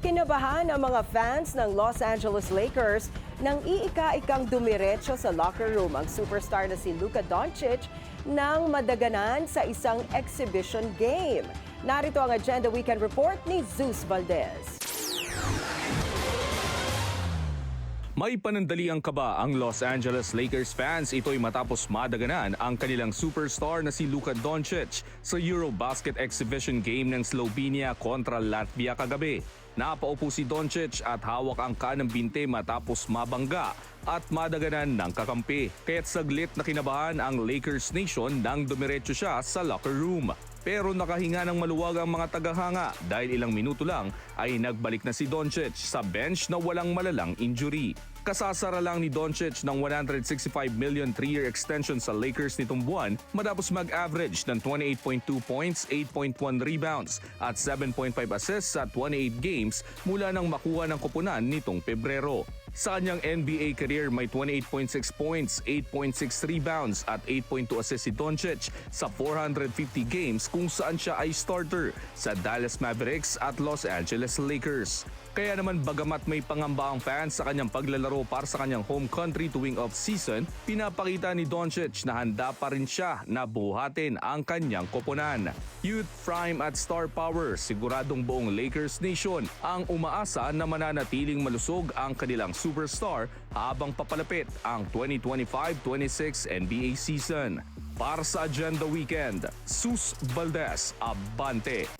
Kinabahan ang mga fans ng Los Angeles Lakers nang iika-ikang dumiretso sa locker room ang superstar na si Luka Doncic nang madaganan sa isang exhibition game. Narito ang Agenda Weekend Report ni Zeus Valdez. May panandaliang kaba ang Los Angeles Lakers fans. Ito'y matapos madaganan ang kanilang superstar na si Luka Doncic sa Eurobasket exhibition game ng Slovenia kontra Latvia kagabi. Napaupo si Doncic at hawak ang kanang binte matapos mabangga at madaganan ng kakampi. Kaya't saglit na kinabahan ang Lakers Nation nang dumiretso siya sa locker room. Pero nakahinga ng maluwag ang mga tagahanga dahil ilang minuto lang ay nagbalik na si Doncic sa bench na walang malalang injury. Kasasara lang ni Doncic ng $165 million 3-year extension sa Lakers nitong buwan matapos mag-average ng 28.2 points, 8.1 rebounds at 7.5 assists sa 28 games mula nang makuha ng koponan nitong Pebrero. Sa kanyang NBA career may 28.6 points, 8.6 rebounds at 8.2 assists si Doncic sa 450 games kung saan siya ay starter sa Dallas Mavericks at Los Angeles Lakers. Kaya naman bagamat may pangamba ang fans sa kanyang paglalaro para sa kanyang home country tuwing off-season, pinapakita ni Doncic na handa pa rin siya na buhatin ang kanyang koponan. Youth, prime at star power, siguradong buong Lakers Nation ang umaasa na mananatiling malusog ang kanilang superstar habang papalapit ang 2025-26 NBA season. Para sa Agenda Weekend, Zeus Valdez, Abante.